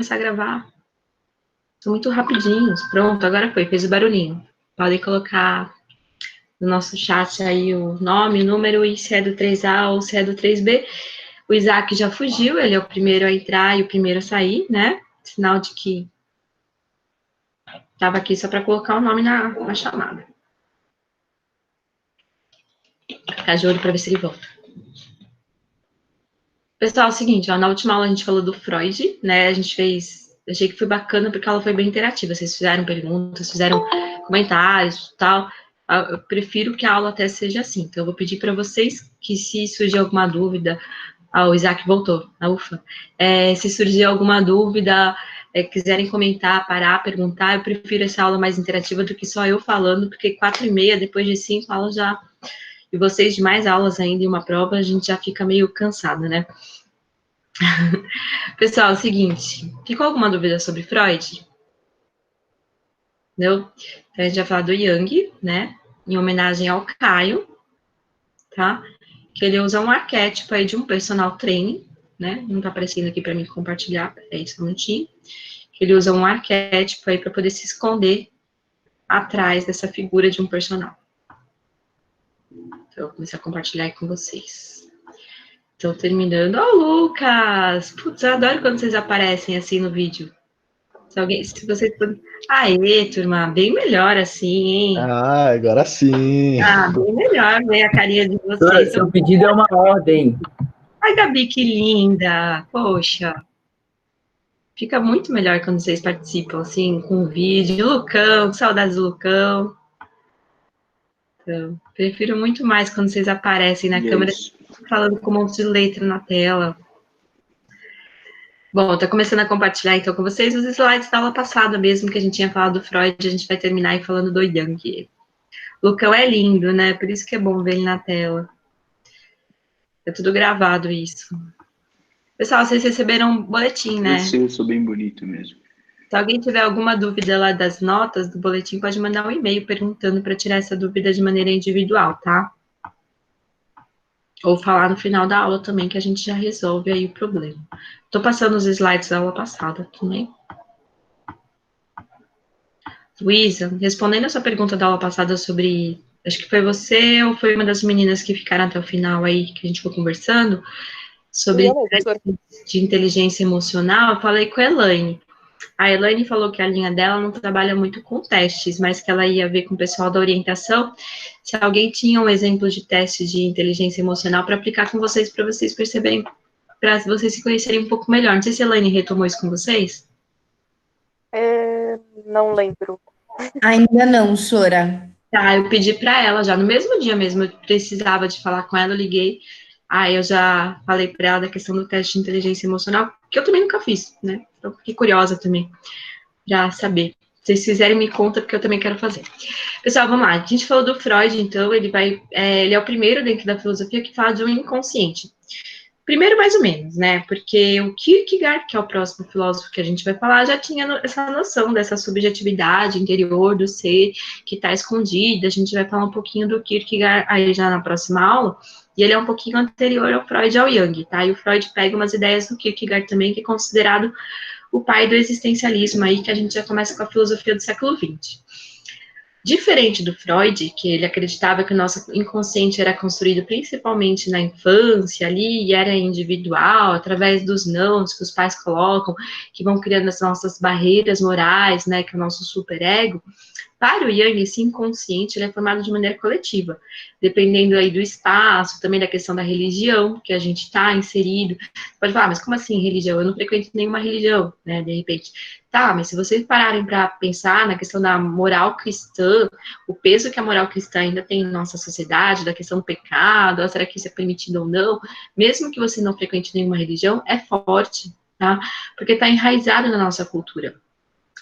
começar a gravar. São muito rapidinhos. Pronto, agora foi, fez o barulhinho. Podem colocar no nosso chat aí o nome, o número e se é do 3A ou se é do 3B. O Isaac já fugiu, ele é o primeiro a entrar e o primeiro a sair, né? Sinal de que estava aqui só para colocar o nome na chamada. Ficar de olho para ver se ele volta. Pessoal, é o seguinte, ó, na última aula a gente falou do Freud, né? A gente fez. Achei que foi bacana porque ela foi bem interativa. Vocês fizeram perguntas, fizeram comentários e tal. Eu prefiro que a aula até seja assim. Então, eu vou pedir para vocês que, se surgir alguma dúvida. O Isaac voltou, ufa. Se surgir alguma dúvida, quiserem comentar, parar, perguntar, eu prefiro essa aula mais interativa do que só eu falando, porque 4h30, depois de 5 aulas já. E vocês de mais aulas ainda em uma prova, a gente já fica meio cansada, né? Pessoal, é o seguinte, ficou alguma dúvida sobre Freud? Não? Então, a gente vai falar do Jung, né? Em homenagem ao Caio, tá? Que ele usa um arquétipo aí de um personal trainer, né? Não tá aparecendo aqui para mim compartilhar, peraí, só um minutinho. Ele usa um arquétipo aí para poder se esconder atrás dessa figura de um personal. Então, eu vou começar a compartilhar aí com vocês. Então, terminando. Lucas! Putz, eu adoro quando vocês aparecem assim no vídeo. Se vocês... Aê, turma, bem melhor assim, hein? Agora sim. Bem melhor ver a carinha de vocês. Seu pedido é uma ordem. Ai, Gabi, que linda! Poxa! Fica muito melhor quando vocês participam, assim, com o vídeo. Lucão, saudades do Lucão. Então, prefiro muito mais quando vocês aparecem na câmera, falando com um monte de letra na tela. Bom, estou começando a compartilhar, então, com vocês os slides da aula passada mesmo, que a gente tinha falado do Freud, a gente vai terminar aí falando do Jung. Lucão é lindo, né? Por isso que é bom ver ele na tela. É tudo gravado isso. Pessoal, vocês receberam um boletim, né? Eu sou bem bonito mesmo. Se alguém tiver alguma dúvida lá das notas do boletim, pode mandar um e-mail perguntando para tirar essa dúvida de maneira individual, tá? Ou falar no final da aula também, que a gente já resolve aí o problema. Estou passando os slides da aula passada também. Luísa, respondendo a sua pergunta da aula passada sobre... Acho que foi você ou foi uma das meninas que ficaram até o final aí, que a gente foi conversando, sobre de inteligência emocional, eu falei com a Elaine. A Elaine falou que a linha dela não trabalha muito com testes, mas que ela ia ver com o pessoal da orientação se alguém tinha um exemplo de teste de inteligência emocional para aplicar com vocês, para vocês perceberem, para vocês se conhecerem um pouco melhor. Não sei se a Elaine retomou isso com vocês. Não lembro. Ainda não, Sora. Tá, eu pedi para ela já, no mesmo dia mesmo, eu precisava de falar com ela, eu liguei. Aí eu já falei para ela da questão do teste de inteligência emocional, que eu também nunca fiz, né? Então, fiquei curiosa também, para saber. Se vocês fizerem, me conta, porque eu também quero fazer. Pessoal, vamos lá. A gente falou do Freud, então, ele é o primeiro dentro da filosofia que fala de um inconsciente. Primeiro, mais ou menos, né? Porque o Kierkegaard, que é o próximo filósofo que a gente vai falar, já tinha essa noção dessa subjetividade interior do ser que está escondida. A gente vai falar um pouquinho do Kierkegaard aí já na próxima aula. E ele é um pouquinho anterior ao Freud e ao Jung, tá? E o Freud pega umas ideias do Kierkegaard também, que é considerado o pai do existencialismo aí, que a gente já começa com a filosofia do século XX. Diferente do Freud, que ele acreditava que o nosso inconsciente era construído principalmente na infância ali, e era individual, através dos nãos que os pais colocam, que vão criando as nossas barreiras morais, né, que é o nosso superego. Para o Jung, esse inconsciente ele é formado de maneira coletiva, dependendo aí do espaço, também da questão da religião que a gente está inserido. Pode falar, mas como assim religião? Eu não frequento nenhuma religião, né, de repente. Tá, mas se vocês pararem para pensar na questão da moral cristã, o peso que a moral cristã ainda tem em nossa sociedade, da questão do pecado, será que isso é permitido ou não, mesmo que você não frequente nenhuma religião, é forte, tá? Porque está enraizado na nossa cultura.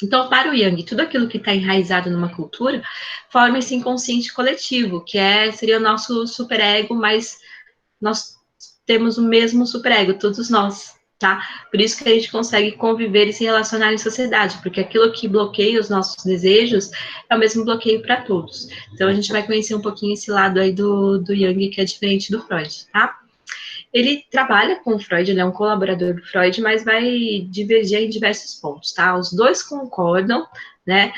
Então, para o Jung, tudo aquilo que está enraizado numa cultura forma esse inconsciente coletivo, que seria o nosso superego, mas nós temos o mesmo superego, todos nós, tá? Por isso que a gente consegue conviver e se relacionar em sociedade, porque aquilo que bloqueia os nossos desejos é o mesmo bloqueio para todos. Então, a gente vai conhecer um pouquinho esse lado aí do Jung, que é diferente do Freud, tá? ele trabalha com o Freud, ele é um colaborador do Freud, mas vai divergir em diversos pontos, tá? Os dois concordam, né,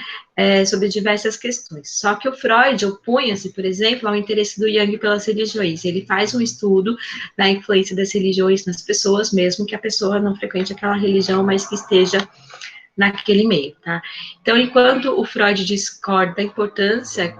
sobre diversas questões. Só que o Freud opunha-se, por exemplo, ao interesse do Jung pelas religiões. Ele faz um estudo da influência das religiões nas pessoas, mesmo que a pessoa não frequente aquela religião, mas que esteja naquele meio, tá? Então, enquanto o Freud discorda da importância,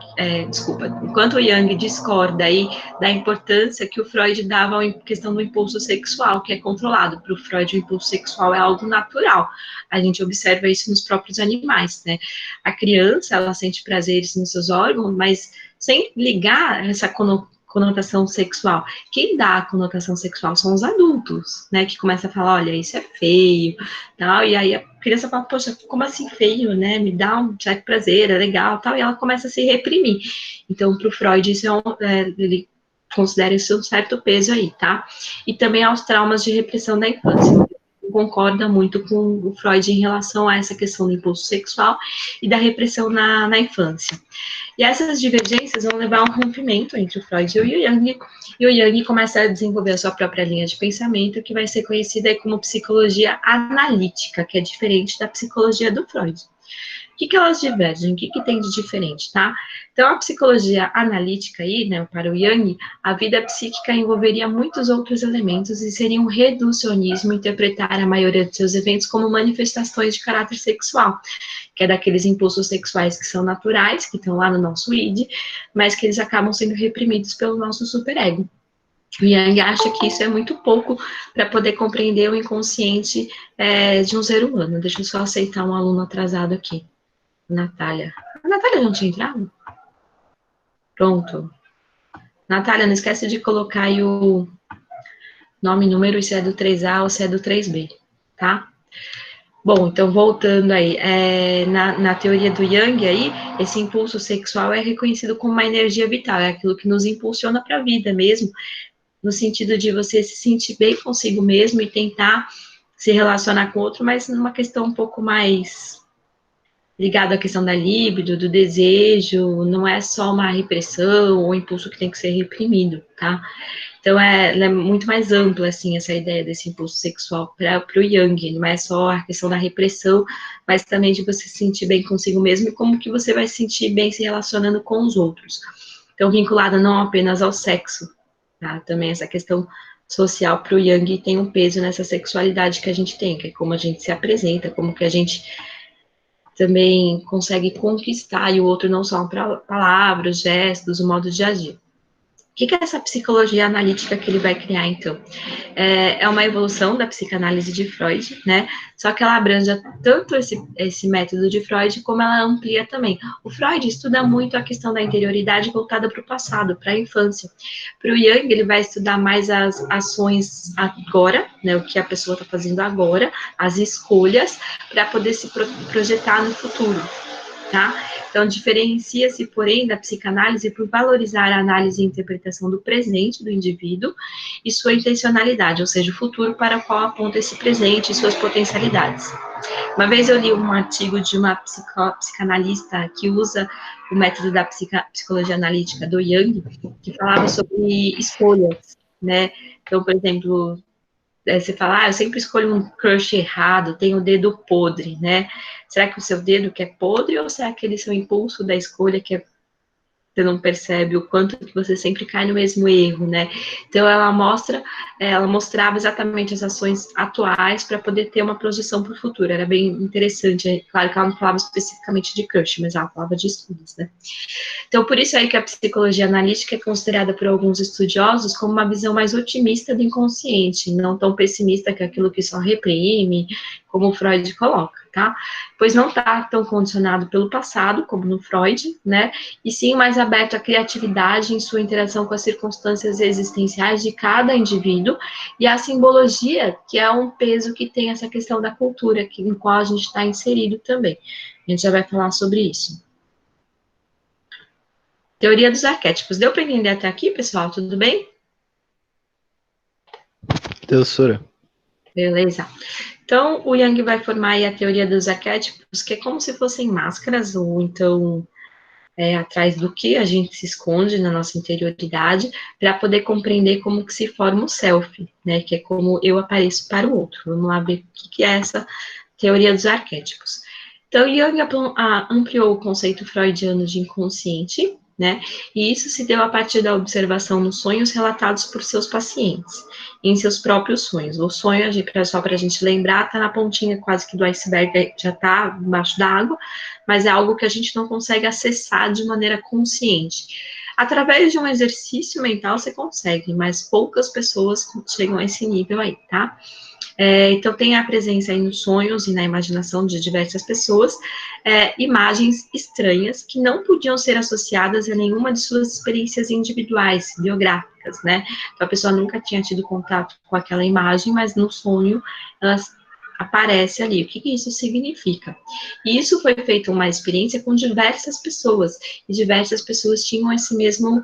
enquanto o Jung discorda aí da importância que o Freud dava à questão do impulso sexual, que é controlado. Para o Freud, o impulso sexual é algo natural. A gente observa isso nos próprios animais, né? A criança, ela sente prazeres nos seus órgãos, mas sem ligar essa conotação sexual. Quem dá a conotação sexual são os adultos, né? Que começa a falar, olha, isso é feio, tal, e aí a criança fala, poxa, como assim feio, né? Me dá um certo prazer, é legal, tal, e ela começa a se reprimir. Então, para o Freud, isso ele considera isso um certo peso aí, tá? E também aos traumas de repressão da infância. Concorda muito com o Freud em relação a essa questão do impulso sexual e da repressão na infância. E essas divergências vão levar a um rompimento entre o Freud e o Jung, e o Jung começa a desenvolver a sua própria linha de pensamento, que vai ser conhecida como psicologia analítica, que é diferente da psicologia do Freud. O que elas divergem? O que tem de diferente, tá? Então, a psicologia analítica aí, né, para o Jung, a vida psíquica envolveria muitos outros elementos e seria um reducionismo interpretar a maioria de seus eventos como manifestações de caráter sexual, que é daqueles impulsos sexuais que são naturais, que estão lá no nosso id, mas que eles acabam sendo reprimidos pelo nosso superego. O Jung acha que isso é muito pouco para poder compreender o inconsciente de um ser humano. Deixa eu só aceitar um aluno atrasado aqui. Natália. A Natália não tinha entrado? Pronto. Natália, não esquece de colocar aí o nome e número, se é do 3A ou se é do 3B, tá? Bom, então voltando aí, na teoria do Jung aí, esse impulso sexual é reconhecido como uma energia vital, é aquilo que nos impulsiona para a vida mesmo, no sentido de você se sentir bem consigo mesmo e tentar se relacionar com outro, mas numa questão um pouco mais ligado à questão da libido, do desejo, não é só uma repressão ou um impulso que tem que ser reprimido, tá? Então, é muito mais ampla, assim, essa ideia desse impulso sexual para o Jung, não é só a questão da repressão, mas também de você se sentir bem consigo mesmo e como que você vai se sentir bem se relacionando com os outros. Então, vinculada não apenas ao sexo, tá? Também essa questão social para o Jung tem um peso nessa sexualidade que a gente tem, que é como a gente se apresenta, como que a gente também consegue conquistar e o outro não só palavras, gestos, o modo de agir. O que é essa psicologia analítica que ele vai criar, então? É uma evolução da psicanálise de Freud, né? Só que ela abrange tanto esse método de Freud, como ela amplia também. O Freud estuda muito a questão da interioridade voltada para o passado, para a infância. Para o Jung, ele vai estudar mais as ações agora, né? O que a pessoa está fazendo agora, as escolhas, para poder se projetar no futuro, tá? Então, diferencia-se, porém, da psicanálise por valorizar a análise e interpretação do presente do indivíduo e sua intencionalidade, ou seja, o futuro para o qual aponta esse presente e suas potencialidades. Uma vez eu li um artigo de uma psicanalista que usa o método da psicologia analítica do Jung, que falava sobre escolhas, né? Então, por exemplo, você fala, eu sempre escolho um crush errado, tenho o dedo podre, né? Será que o seu dedo que é podre ou será aquele seu impulso da escolha que você não percebe o quanto que você sempre cai no mesmo erro, né? Então ela mostrava exatamente as ações atuais para poder ter uma projeção para o futuro. Era bem interessante. É claro que ela não falava especificamente de crush, mas ela falava de estudos, né? Então, por isso aí que a psicologia analítica é considerada por alguns estudiosos como uma visão mais otimista do inconsciente, não tão pessimista que aquilo que só reprime, como o Freud coloca, tá? Pois não está tão condicionado pelo passado, como no Freud, né? E sim mais aberto à criatividade em sua interação com as circunstâncias existenciais de cada indivíduo e a simbologia, que é um peso que tem essa questão da cultura, em qual a gente está inserido também. A gente já vai falar sobre isso. Teoria dos arquétipos. Deu para entender até aqui, pessoal? Tudo bem? Deu, Sora. Beleza. Então, o Jung vai formar aí a teoria dos arquétipos, que é como se fossem máscaras, ou então atrás do que a gente se esconde na nossa interioridade, para poder compreender como que se forma o self, né, que é como eu apareço para o outro. Vamos lá ver o que é essa teoria dos arquétipos. Então, Jung ampliou o conceito freudiano de inconsciente, né? E isso se deu a partir da observação nos sonhos relatados por seus pacientes, em seus próprios sonhos. O sonho, só para a gente lembrar, está na pontinha quase que do iceberg, já está embaixo da água, mas é algo que a gente não consegue acessar de maneira consciente. Através de um exercício mental você consegue, mas poucas pessoas chegam a esse nível aí, tá? Então, tem a presença aí nos sonhos e na imaginação de diversas pessoas, imagens estranhas que não podiam ser associadas a nenhuma de suas experiências individuais, biográficas, né? Então, a pessoa nunca tinha tido contato com aquela imagem, mas no sonho ela aparece ali. O que isso significa? E isso foi feito uma experiência com diversas pessoas, e diversas pessoas tinham esse mesmo...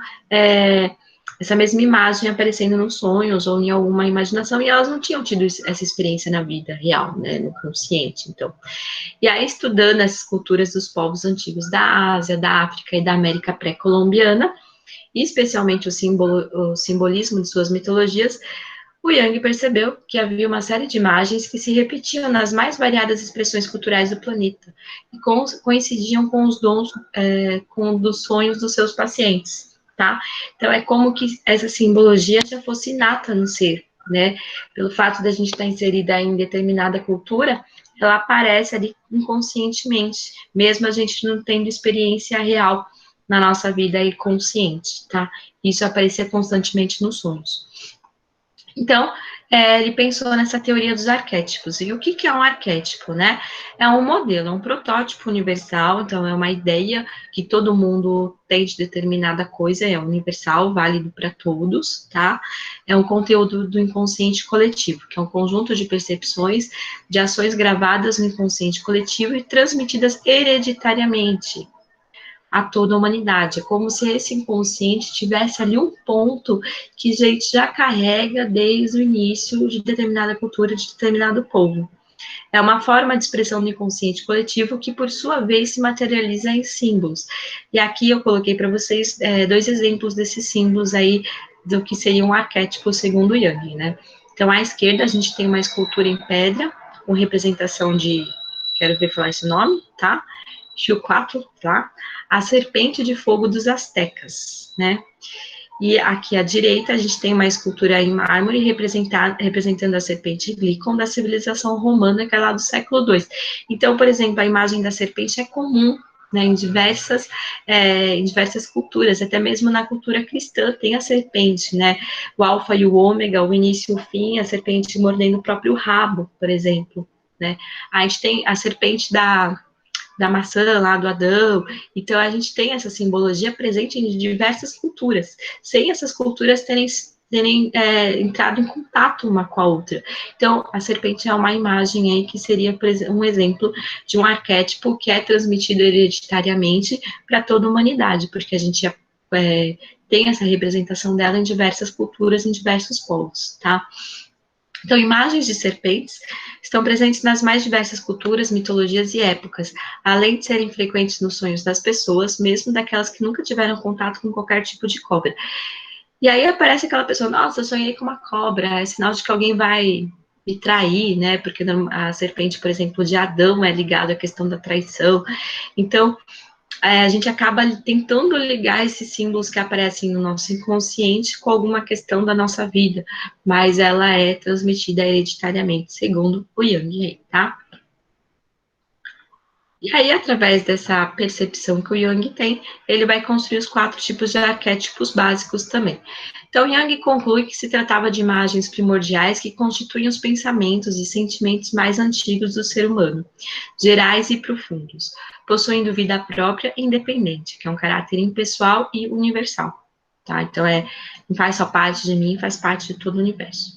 essa mesma imagem aparecendo nos sonhos ou em alguma imaginação, e elas não tinham tido essa experiência na vida real, né, no consciente, então. E aí, estudando essas culturas dos povos antigos da Ásia, da África e da América pré-colombiana, e especialmente o simbolismo de suas mitologias, o Jung percebeu que havia uma série de imagens que se repetiam nas mais variadas expressões culturais do planeta, e coincidiam com os dons, com dos sonhos dos seus pacientes. Tá? Então, é como que essa simbologia já fosse inata no ser, né? Pelo fato da gente estar inserida em determinada cultura, ela aparece ali inconscientemente, mesmo a gente não tendo experiência real na nossa vida aí consciente, tá? Isso aparecia constantemente nos sonhos. Então, ele pensou nessa teoria dos arquétipos. E o que é um arquétipo, né? É um modelo, é um protótipo universal, então é uma ideia que todo mundo tem de determinada coisa, é universal, válido para todos, tá? É um conteúdo do inconsciente coletivo, que é um conjunto de percepções, de ações gravadas no inconsciente coletivo e transmitidas hereditariamente a toda a humanidade. É como se esse inconsciente tivesse ali um ponto que a gente já carrega desde o início de determinada cultura, de determinado povo. É uma forma de expressão do inconsciente coletivo que, por sua vez, se materializa em símbolos. E aqui eu coloquei para vocês dois exemplos desses símbolos aí, do que seria um arquétipo segundo Jung, né? Então, à esquerda, a gente tem uma escultura em pedra, com representação de, quero ver falar esse nome, tá? Xiuquatl, tá? A serpente de fogo dos astecas, né? E aqui à direita a gente tem uma escultura em mármore representando a serpente Glicon da civilização romana, que é lá do século II. Então, por exemplo, a imagem da serpente é comum, né, em diversas culturas, até mesmo na cultura cristã tem a serpente, né? O alfa e o ômega, o início e o fim, a serpente mordendo o próprio rabo, por exemplo, né? A gente tem a serpente da maçã lá do Adão. Então, a gente tem essa simbologia presente em diversas culturas, sem essas culturas terem entrado em contato uma com a outra. Então, a serpente é uma imagem aí que seria um exemplo de um arquétipo que é transmitido hereditariamente para toda a humanidade, porque a gente tem essa representação dela em diversas culturas, em diversos povos, tá? Então, imagens de serpentes estão presentes nas mais diversas culturas, mitologias e épocas, além de serem frequentes nos sonhos das pessoas, mesmo daquelas que nunca tiveram contato com qualquer tipo de cobra. E aí aparece aquela pessoa, nossa, eu sonhei com uma cobra, é sinal de que alguém vai me trair, né? Porque a serpente, por exemplo, de Adão é ligada à questão da traição. Então, a gente acaba tentando ligar esses símbolos que aparecem no nosso inconsciente com alguma questão da nossa vida, mas ela é transmitida hereditariamente, segundo o Jung, tá? E aí, através dessa percepção que o Jung tem, ele vai construir os 4 tipos de arquétipos básicos também. Então, Jung conclui que se tratava de imagens primordiais que constituem os pensamentos e sentimentos mais antigos do ser humano, gerais e profundos, possuindo vida própria e independente, que é um caráter impessoal e universal. Tá? Então, não faz só parte de mim, faz parte de todo o universo.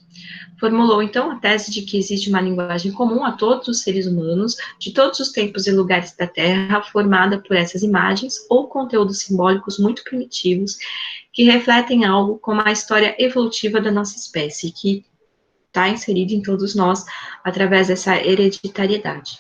Formulou, então, a tese de que existe uma linguagem comum a todos os seres humanos, de todos os tempos e lugares da Terra, formada por essas imagens ou conteúdos simbólicos muito primitivos, que refletem algo como a história evolutiva da nossa espécie, que está inserida em todos nós através dessa hereditariedade.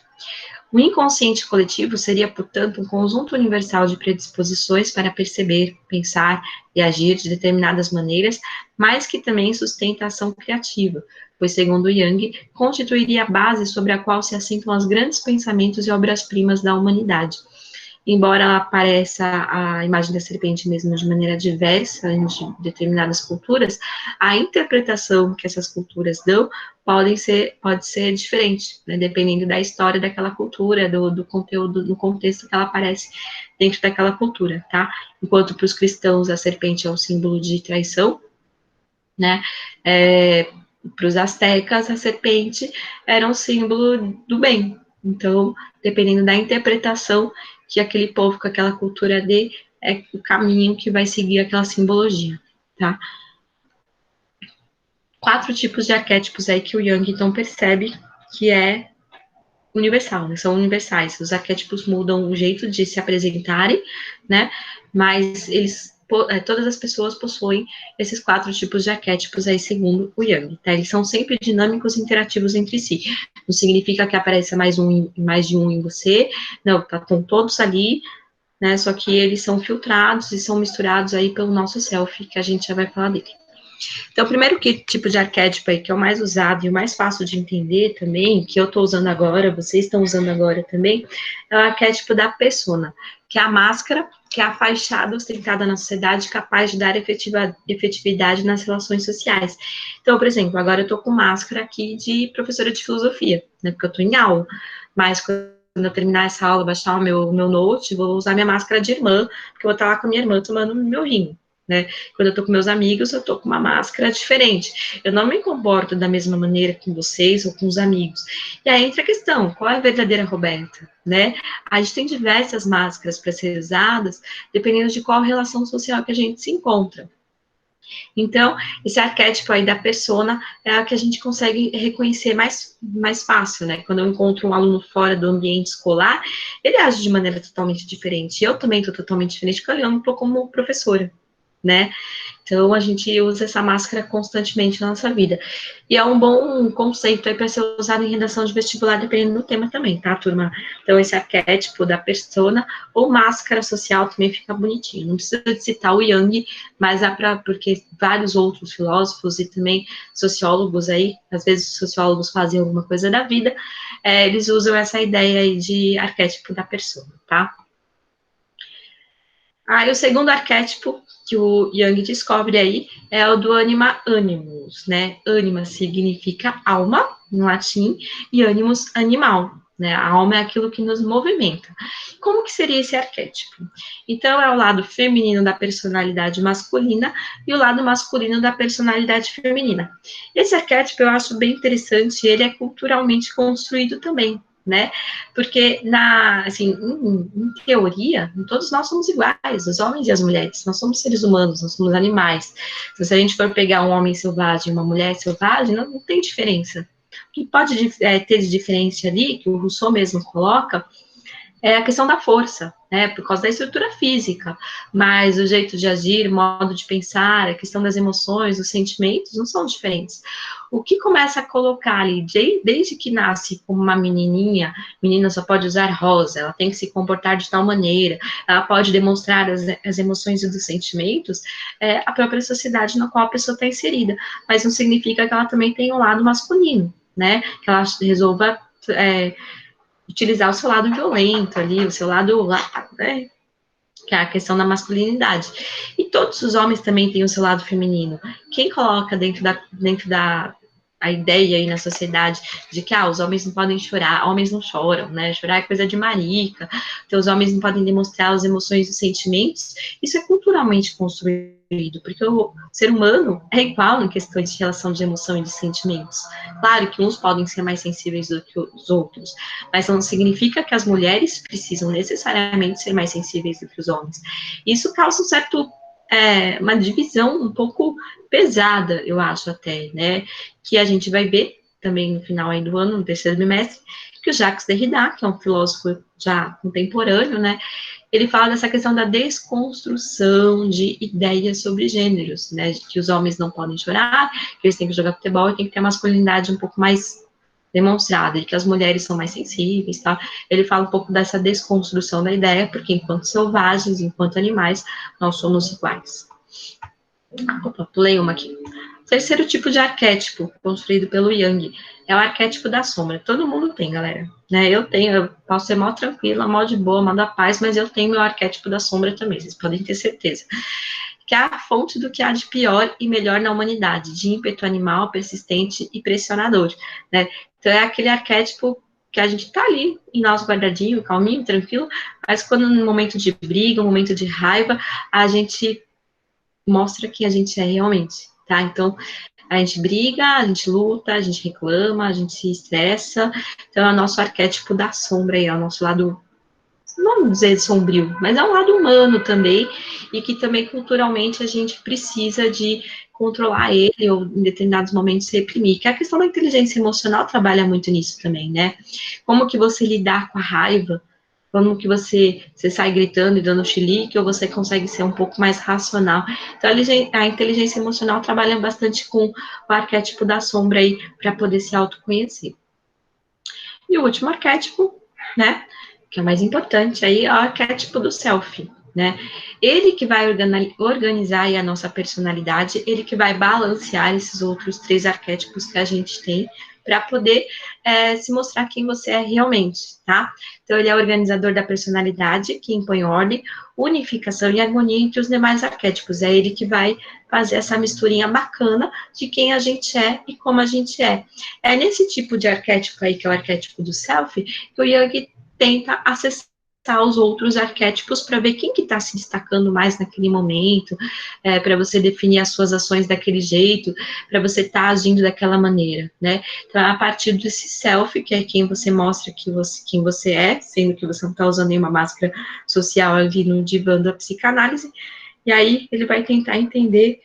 O inconsciente coletivo seria, portanto, um conjunto universal de predisposições para perceber, pensar e agir de determinadas maneiras, mas que também sustenta a ação criativa, pois, segundo Jung, constituiria a base sobre a qual se assentam os grandes pensamentos e obras-primas da humanidade. Embora ela apareça a imagem da serpente mesmo de maneira diversa em determinadas culturas, a interpretação que essas culturas dão pode ser diferente, né, dependendo da história daquela cultura, do conteúdo, do contexto que ela aparece dentro daquela cultura, tá? Enquanto para os cristãos a serpente é um símbolo de traição, né? Para os astecas a serpente era um símbolo do bem. Então, dependendo da interpretação que aquele povo, com aquela cultura dê, é o caminho que vai seguir aquela simbologia, tá? 4 tipos de arquétipos aí que o Jung, então, percebe que é universal, né? São universais. Os arquétipos mudam o jeito de se apresentarem, né? Mas todas as pessoas possuem esses 4 tipos de arquétipos aí, segundo o Jung, tá? Eles são sempre dinâmicos e interativos entre si. Não significa que apareça mais de um em você, não, estão todos ali, né? Só que eles são filtrados e são misturados aí pelo nosso self, que a gente já vai falar dele. Então, o primeiro tipo de arquétipo aí, que é o mais usado e o mais fácil de entender também, que eu estou usando agora, vocês estão usando agora também, é o arquétipo da persona, que é a máscara, que é a fachada ostentada na sociedade capaz de dar efetividade nas relações sociais. Então, por exemplo, agora eu estou com máscara aqui de professora de filosofia, né, porque eu estou em aula, mas quando eu terminar essa aula, baixar o meu note, vou usar minha máscara de irmã, porque eu vou estar lá com a minha irmã tomando meu vinho. Né? Quando eu tô com meus amigos, eu tô com uma máscara diferente. Eu não me comporto da mesma maneira com vocês ou com os amigos. E aí entra a questão, qual é a verdadeira Roberta, né? A gente tem diversas máscaras para ser usadas, dependendo de qual relação social que a gente se encontra. Então, esse arquétipo aí da persona é a que a gente consegue reconhecer mais fácil, né? Quando eu encontro um aluno fora do ambiente escolar, ele age de maneira totalmente diferente. Eu também estou totalmente diferente, porque eu não estou como professora, né? Então, a gente usa essa máscara constantemente na nossa vida. E é um bom conceito aí para ser usado em redação de vestibular, dependendo do tema também, tá, turma? Então, esse arquétipo da persona ou máscara social também fica bonitinho. Não precisa de citar o Jung, mas porque vários outros filósofos e também sociólogos aí, às vezes os sociólogos fazem alguma coisa da vida, eles usam essa ideia aí de arquétipo da persona, tá? E o segundo arquétipo que o Jung descobre aí é o do anima animus, né? Anima significa alma, em latim, e animus, animal, né? A alma é aquilo que nos movimenta. Como que seria esse arquétipo? Então, é o lado feminino da personalidade masculina e o lado masculino da personalidade feminina. Esse arquétipo eu acho bem interessante, ele é culturalmente construído também, né? Porque assim, em teoria, todos nós somos iguais, os homens e as mulheres. Nós somos seres humanos, nós somos animais. Então, se a gente for pegar um homem selvagem e uma mulher selvagem, não tem diferença. O que pode ter de diferença ali, que o Rousseau mesmo coloca, é a questão da força, né, por causa da estrutura física, mas o jeito de agir, o modo de pensar, a questão das emoções, os sentimentos, não são diferentes. O que começa a colocar ali, desde que nasce como uma menininha, menina só pode usar rosa, ela tem que se comportar de tal maneira, ela pode demonstrar as emoções e os sentimentos, a própria sociedade na qual a pessoa está inserida, mas não significa que ela também tenha um lado masculino, né, que ela resolva utilizar o seu lado violento ali, o seu lado, né, que é a questão da masculinidade. E todos os homens também têm o seu lado feminino. Quem coloca dentro da a ideia aí na sociedade de que os homens não podem chorar, homens não choram, né? Chorar é coisa de marica, então os homens não podem demonstrar as emoções e os sentimentos, isso é culturalmente construído, porque o ser humano é igual em questões de relação de emoção e de sentimentos. Claro que uns podem ser mais sensíveis do que os outros, mas não significa que as mulheres precisam necessariamente ser mais sensíveis do que os homens. Isso causa uma divisão um pouco pesada, eu acho até, né, que a gente vai ver também no final aí do ano, no terceiro bimestre, que o Jacques Derrida, que é um filósofo já contemporâneo, né, ele fala dessa questão da desconstrução de ideias sobre gêneros, né, de que os homens não podem chorar, que eles têm que jogar futebol e tem que ter a masculinidade um pouco mais demonstrado, e que as mulheres são mais sensíveis, tá? Ele fala um pouco dessa desconstrução da ideia, porque enquanto selvagens, enquanto animais, nós somos iguais. Opa, pulei uma aqui. Terceiro tipo de arquétipo, construído pelo Jung, é o arquétipo da sombra. Todo mundo tem, galera. Né? Eu tenho, eu posso ser mó tranquila, mó de boa, mó da paz, mas eu tenho meu arquétipo da sombra também, vocês podem ter certeza. Que é a fonte do que há de pior e melhor na humanidade, de ímpeto animal, persistente e pressionador. Né? Então é aquele arquétipo que a gente tá ali, em nós guardadinho, calminho, tranquilo, mas quando no momento de briga, no momento de raiva, a gente mostra quem a gente é realmente, tá? Então, a gente briga, a gente luta, a gente reclama, a gente se estressa. Então, é o nosso arquétipo da sombra aí, é o nosso lado, não vamos dizer sombrio, mas é um lado humano também, e que também culturalmente a gente precisa de controlar ele, ou em determinados momentos reprimir. Que a questão da inteligência emocional trabalha muito nisso também, né? Como que você lidar com a raiva, como que você sai gritando e dando chilique, ou você consegue ser um pouco mais racional. Então, a inteligência emocional trabalha bastante com o arquétipo da sombra aí, para poder se autoconhecer. E o último arquétipo, né, que é o mais importante aí, é o arquétipo do self, né? Ele que vai organizar aí a nossa personalidade, ele que vai balancear esses outros três arquétipos que a gente tem, para poder se mostrar quem você é realmente, tá? Então, ele é organizador da personalidade, que impõe ordem, unificação e harmonia entre os demais arquétipos. É ele que vai fazer essa misturinha bacana de quem a gente é e como a gente é. É nesse tipo de arquétipo aí, que é o arquétipo do self, que o Jung tenta acessar os outros arquétipos para ver quem que está se destacando mais naquele momento, para você definir as suas ações daquele jeito, para você estar agindo daquela maneira, né? Então, a partir desse self, que é quem você mostra quem você é, sendo que você não está usando nenhuma máscara social ali no divã da psicanálise, e aí ele vai tentar entender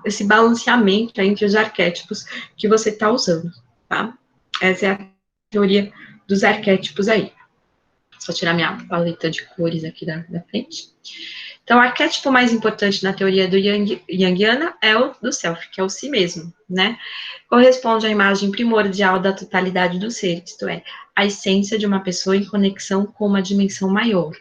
esse balanceamento entre os arquétipos que você está usando, tá? Essa é a teoria dos arquétipos aí. Só tirar minha paleta de cores aqui da frente. Então, o arquétipo mais importante na teoria do Jungiana é o do self, que é o si mesmo, né? Corresponde à imagem primordial da totalidade do ser, isto é, a essência de uma pessoa em conexão com uma dimensão maior.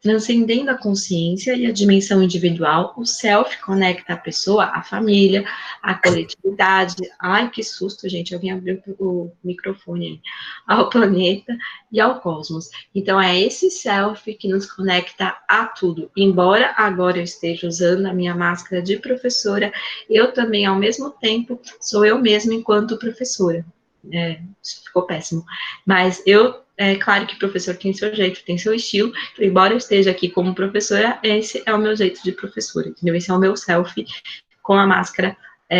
Transcendendo a consciência e a dimensão individual, o self conecta a pessoa à família, à coletividade. Ai, que susto, gente, eu vim abrir o microfone aí. Ao planeta e ao cosmos. Então, é esse self que nos conecta a tudo. Embora agora eu esteja usando a minha máscara de professora, eu também, ao mesmo tempo, sou eu mesma enquanto professora. Isso ficou péssimo. Mas é claro que o professor tem seu jeito, tem seu estilo, então, embora eu esteja aqui como professora, esse é o meu jeito de professora, entendeu? Esse é o meu self com a máscara,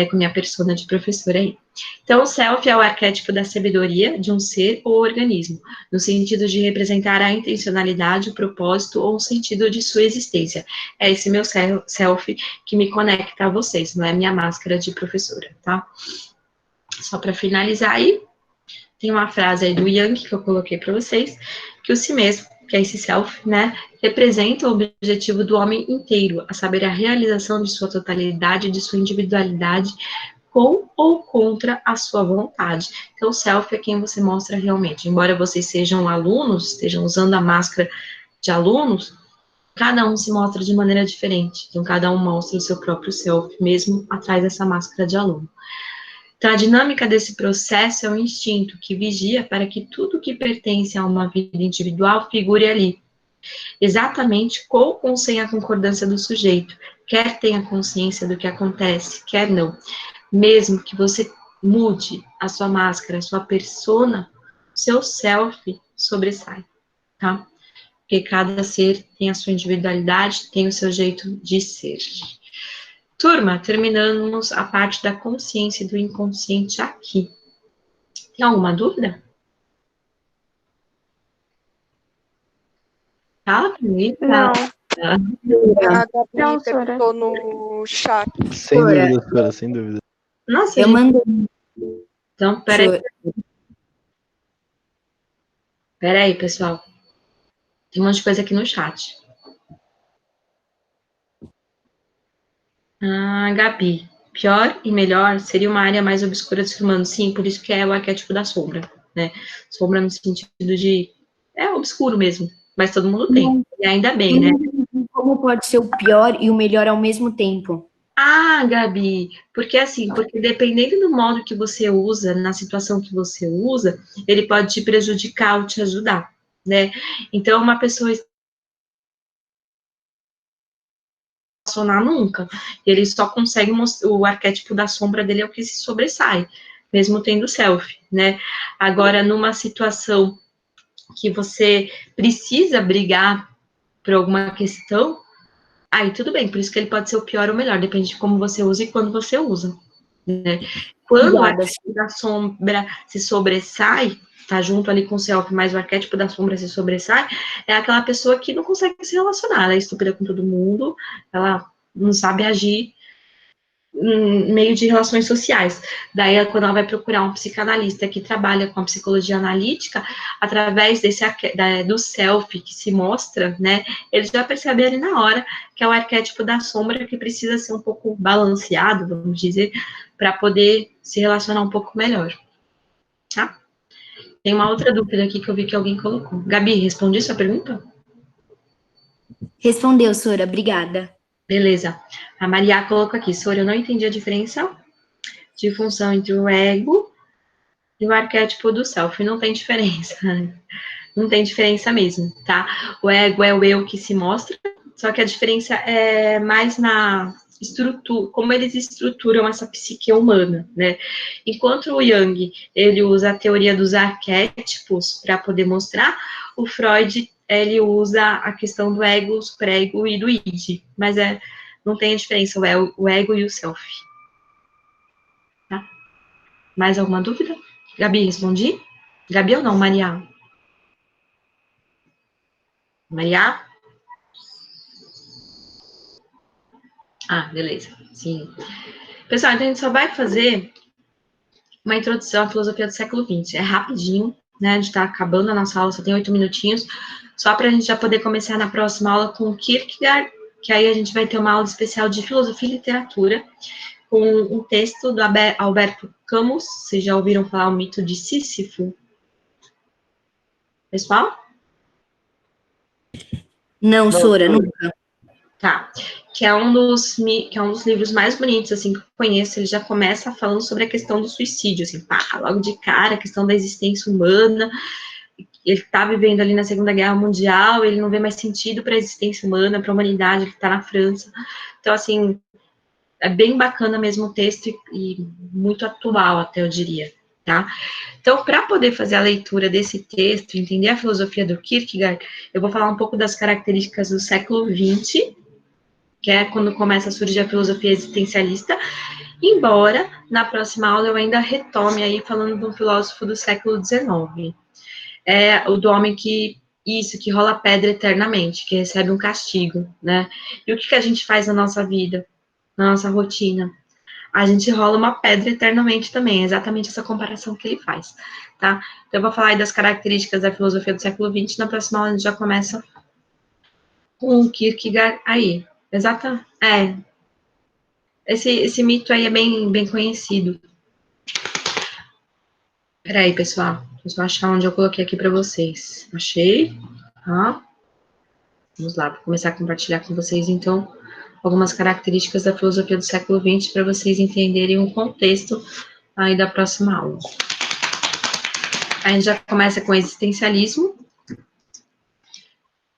com minha persona de professora aí. Então, o self é o arquétipo da sabedoria de um ser ou organismo, no sentido de representar a intencionalidade, o propósito ou o sentido de sua existência. É esse meu self que me conecta a vocês, não é minha máscara de professora, tá? Só para finalizar aí, tem uma frase aí do Jung que eu coloquei para vocês, que o si mesmo, que é esse self, né, representa o objetivo do homem inteiro, a saber, a realização de sua totalidade, de sua individualidade, com ou contra a sua vontade. Então, o self é quem você mostra realmente. Embora vocês sejam alunos, estejam usando a máscara de alunos, cada um se mostra de maneira diferente. Então, cada um mostra o seu próprio self, mesmo atrás dessa máscara de aluno. Então, a dinâmica desse processo é o instinto que vigia para que tudo que pertence a uma vida individual figure ali, exatamente com ou sem a concordância do sujeito, quer tenha consciência do que acontece, quer não. Mesmo que você mude a sua máscara, a sua persona, seu self sobressai, tá? Porque cada ser tem a sua individualidade, tem o seu jeito de ser. Turma, terminamos a parte da consciência e do inconsciente aqui. Tem alguma dúvida? Fala comigo. Não, A não, Gabi Sora. perguntou no chat. Sem dúvida, Sora, sem dúvida. Nossa, Eu gente, mandei. então, peraí, pessoal. Tem um monte de coisa aqui no chat. Gabi. pior e melhor seria uma área mais obscura do ser humano, sim, por isso que é o arquétipo da sombra, né? Sombra no sentido de obscuro mesmo, mas todo mundo tem, e ainda bem, né? Como pode ser o pior e o melhor ao mesmo tempo? Ah, Gabi, porque assim, porque dependendo do modo que você usa, na situação que você usa, ele pode te prejudicar ou te ajudar, né? Então, uma pessoa funcionar nunca. Ele só consegue mostrar, o arquétipo da sombra dele é o que se sobressai, mesmo tendo self, né? Agora, numa situação que você precisa brigar por alguma questão, aí tudo bem, por isso que ele pode ser o pior ou o melhor, depende de como você usa e quando você usa, né? Quando o Obrigada. arquétipo da sombra se sobressai, tá junto ali com o self, mas o arquétipo da sombra se sobressai, é aquela pessoa que não consegue se relacionar, ela é estúpida com todo mundo, ela não sabe agir em meio de relações sociais. Daí, quando ela vai procurar um psicanalista que trabalha com a psicologia analítica, através do self que se mostra, né, ele já percebe ali na hora que é o arquétipo da sombra que precisa ser um pouco balanceado, vamos dizer, para poder se relacionar um pouco melhor. Tá? Tem uma outra dúvida aqui que eu vi que alguém colocou. Gabi, respondi sua pergunta? Respondeu, Sora, obrigada. Beleza. A Maria colocou aqui, Sora, eu não entendi a diferença de função entre o ego e o arquétipo do self. Não tem diferença. Não tem diferença mesmo, tá? O ego é o eu que se mostra, só que a diferença é mais na estrutura, como eles estruturam essa psique humana, né? Enquanto o Jung, ele usa a teoria dos arquétipos para poder mostrar, o Freud, ele usa a questão do ego, superego e do id, mas não tem a diferença, o ego e o self. Tá? Mais alguma dúvida? Gabi, respondi? Gabi ou não, Maria? Maria? Ah, beleza. Sim. Pessoal, então a gente só vai fazer uma introdução à filosofia do século XX. É rapidinho, né? A gente está acabando a nossa aula, só tem 8 minutinhos. Só para a gente já poder começar na próxima aula com Kierkegaard, que aí a gente vai ter uma aula especial de filosofia e literatura, com um texto do Alberto Camus. Vocês já ouviram falar o mito de Sísifo? Pessoal? Não, Sora, nunca. Tá. Que é um dos livros mais bonitos, assim, que eu conheço. Ele já começa falando sobre a questão do suicídio, assim, pá, logo de cara, a questão da existência humana. Ele tá vivendo ali na Segunda Guerra Mundial, ele não vê mais sentido para a existência humana, para a humanidade, ele tá na França. Então, assim, é bem bacana mesmo o texto e muito atual, até eu diria, tá? Então, para poder fazer a leitura desse texto, entender a filosofia do Kierkegaard, eu vou falar um pouco das características do século XX, que é quando começa a surgir a filosofia existencialista, embora na próxima aula eu ainda retome aí falando de um filósofo do século XIX, o do homem que rola pedra eternamente, que recebe um castigo, né? E o que a gente faz na nossa vida, na nossa rotina? A gente rola uma pedra eternamente também, é exatamente essa comparação que ele faz, tá? Então eu vou falar aí das características da filosofia do século XX, na próxima aula a gente já começa com o Kierkegaard aí. Exata, esse mito aí é bem conhecido. Peraí, pessoal. Deixa eu só achar onde eu coloquei aqui para vocês. Achei. Tá? Vamos lá, vou começar a compartilhar com vocês, então, algumas características da filosofia do século XX para vocês entenderem o contexto aí da próxima aula. A gente já começa com existencialismo.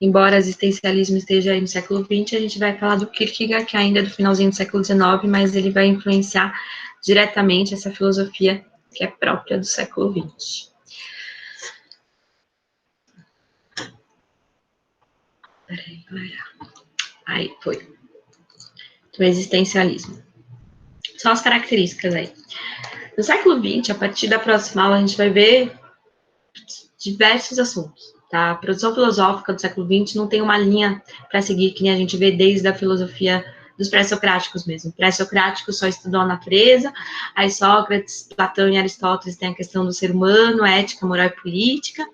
Embora o existencialismo esteja aí no século XX, a gente vai falar do Kierkegaard, que ainda é do finalzinho do século XIX, mas ele vai influenciar diretamente essa filosofia que é própria do século XX. Peraí, galera. Aí, foi. Então, existencialismo. São as características aí. No século XX, a partir da próxima aula, a gente vai ver diversos assuntos, tá? A produção filosófica do século XX não tem uma linha para seguir, que nem a gente vê desde a filosofia dos pré-socráticos mesmo. Pré-socráticos só estudam a natureza, aí Sócrates, Platão e Aristóteles têm a questão do ser humano, ética, moral e política,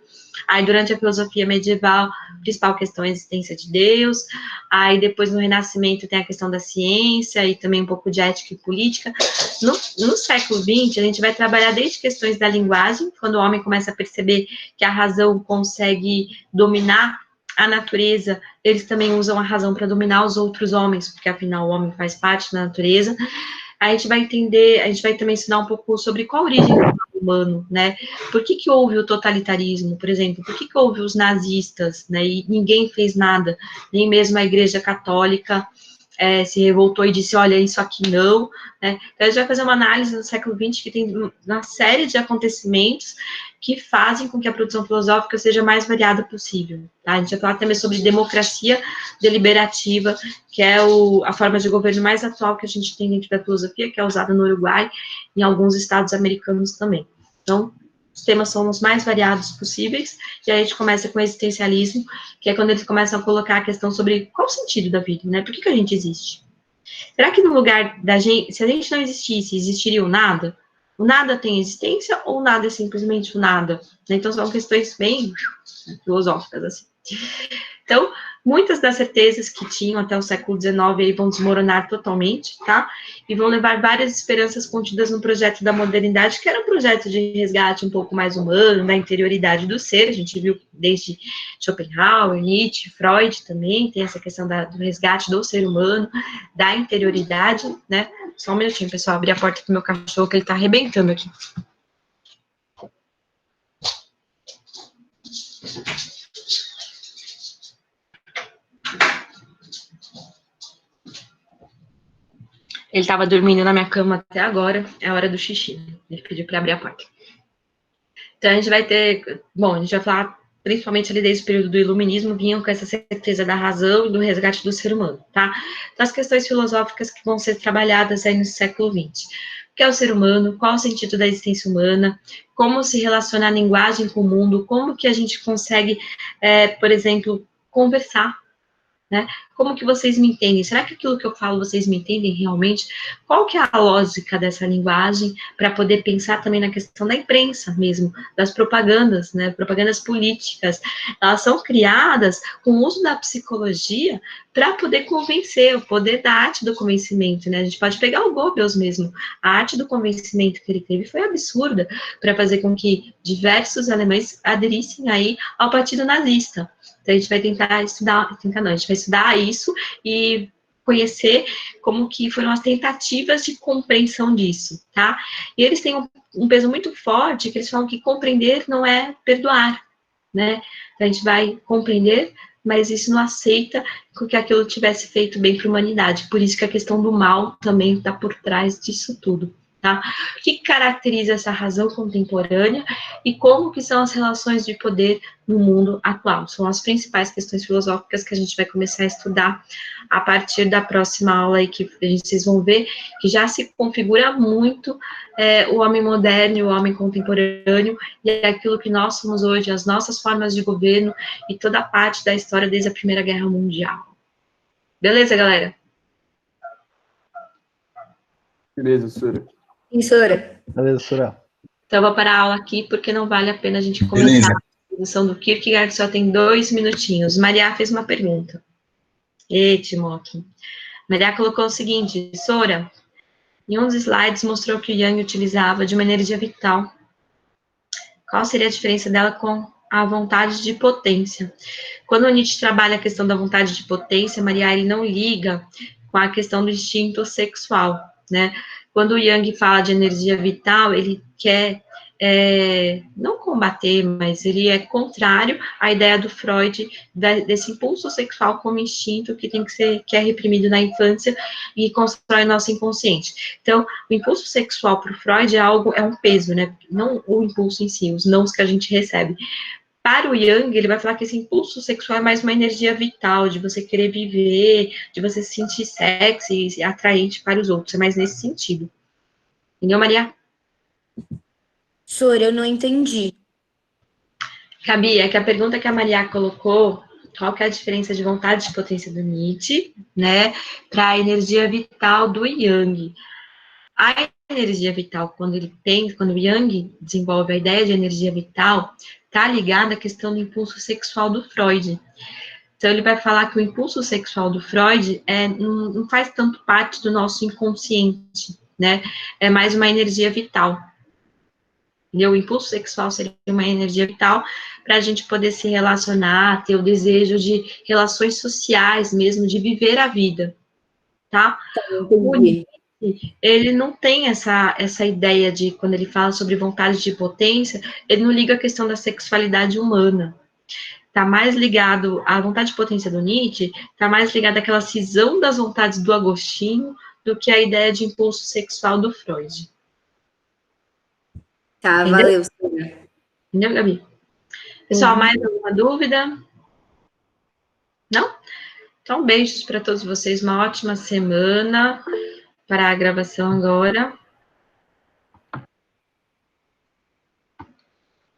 Aí, durante a filosofia medieval, a principal questão é a existência de Deus. Aí, depois, no Renascimento, tem a questão da ciência e também um pouco de ética e política. No século XX, a gente vai trabalhar desde questões da linguagem, quando o homem começa a perceber que a razão consegue dominar a natureza, eles também usam a razão para dominar os outros homens, porque, afinal, o homem faz parte da natureza. A gente vai entender, a gente vai também ensinar um pouco sobre qual a origem do humano, né? Por que houve o totalitarismo, por exemplo? Por que houve os nazistas, né? E ninguém fez nada, nem mesmo a Igreja Católica se revoltou e disse, olha, isso aqui não, né? Então, a gente vai fazer uma análise do século XX que tem uma série de acontecimentos que fazem com que a produção filosófica seja a mais variada possível, tá? A gente vai falar também sobre democracia deliberativa, que é a forma de governo mais atual que a gente tem dentro da filosofia, que é usada no Uruguai e em alguns estados americanos também. Então, os temas são os mais variados possíveis, e aí a gente começa com o existencialismo, que é quando eles começam a colocar a questão sobre qual o sentido da vida, né? Por que a gente existe? Será que no lugar da gente, se a gente não existisse, existiria o nada? O nada tem existência ou o nada é simplesmente o nada? Então, são questões bem filosóficas, assim. Então, muitas das certezas que tinham até o século XIX aí vão desmoronar totalmente, tá? E vão levar várias esperanças contidas no projeto da modernidade, que era um projeto de resgate um pouco mais humano, da interioridade do ser. A gente viu desde Schopenhauer, Nietzsche, Freud também, tem essa questão do resgate do ser humano, da interioridade, né? Só um minutinho, pessoal, abrir a porta do meu cachorro, que ele tá arrebentando aqui. Ele estava dormindo na minha cama até agora, é a hora do xixi. Ele pediu para abrir a porta. Então, a gente vai ter... Bom, a gente vai falar, principalmente ali desde o período do iluminismo, vinham com essa certeza da razão e do resgate do ser humano, tá? Então, as questões filosóficas que vão ser trabalhadas aí no século XX. O que é o ser humano? Qual o sentido da existência humana? Como se relaciona a linguagem com o mundo? Como que a gente consegue, por exemplo, conversar, né? Como que vocês me entendem? Será que aquilo que eu falo vocês me entendem realmente? Qual que é a lógica dessa linguagem para poder pensar também na questão da imprensa mesmo, das propagandas, né? Propagandas políticas. Elas são criadas com o uso da psicologia para poder convencer, o poder da arte do convencimento, né? A gente pode pegar o Goebbels mesmo. A arte do convencimento que ele teve foi absurda para fazer com que diversos alemães aderissem aí ao partido nazista. Então, a gente vai tentar estudar, a gente vai estudar isso e conhecer como que foram as tentativas de compreensão disso, tá? E eles têm um peso muito forte, que eles falam que compreender não é perdoar, né? Então, a gente vai compreender, mas isso não aceita que aquilo tivesse feito bem para a humanidade. Por isso que a questão do mal também está por trás disso tudo. Tá? O que caracteriza essa razão contemporânea e como que são as relações de poder no mundo atual? São as principais questões filosóficas que a gente vai começar a estudar a partir da próxima aula aí, que vocês vão ver que já se configura muito o homem moderno e o homem contemporâneo e aquilo que nós somos hoje, as nossas formas de governo e toda a parte da história desde a Primeira Guerra Mundial. Beleza, galera? Beleza, Sura. Professora, Beleza, Sura. Então, eu vou parar a aula aqui, porque não vale a pena a gente começar Beleza. a introdução do Kierkegaard, só tem 2 minutinhos. Maria fez uma pergunta. Timóteo. Maria colocou o seguinte, Sora, em um dos slides mostrou que o Jung utilizava de uma energia vital. Qual seria a diferença dela com a vontade de potência? Quando o Nietzsche trabalha a questão da vontade de potência, Maria, ele não liga com a questão do instinto sexual, né? Quando o Jung fala de energia vital, ele quer não combater, mas ele é contrário à ideia do Freud desse impulso sexual como instinto que tem que ser, que é reprimido na infância e constrói o nosso inconsciente. Então, o impulso sexual para o Freud é um peso, né? Não o impulso em si, os nãos que a gente recebe. Para o Jung, ele vai falar que esse impulso sexual é mais uma energia vital, de você querer viver, de você se sentir sexy e atraente para os outros. É mais nesse sentido. Entendeu, Maria? professora, eu não entendi. Gabi, é que a pergunta que a Maria colocou, qual que é a diferença de vontade de potência do Nietzsche, né, para a energia vital do Jung? A energia vital, quando o Jung desenvolve a ideia de energia vital, está ligada à questão do impulso sexual do Freud. Então, ele vai falar que o impulso sexual do Freud não faz tanto parte do nosso inconsciente, né? É mais uma energia vital. Entendeu? O impulso sexual seria uma energia vital para a gente poder se relacionar, ter o desejo de relações sociais mesmo, de viver a vida, tá? O Nietzsche, ele não tem essa ideia de, quando ele fala sobre vontade de potência, ele não liga a questão da sexualidade humana. Está mais ligado, a vontade de potência do Nietzsche está mais ligada àquela cisão das vontades do Agostinho do que a ideia de impulso sexual do Freud. Tá, Entendeu? valeu, Sônia. Entendeu, Gabi? Pessoal, mais alguma dúvida? Não? Então, beijos para todos vocês, uma ótima semana para a gravação agora.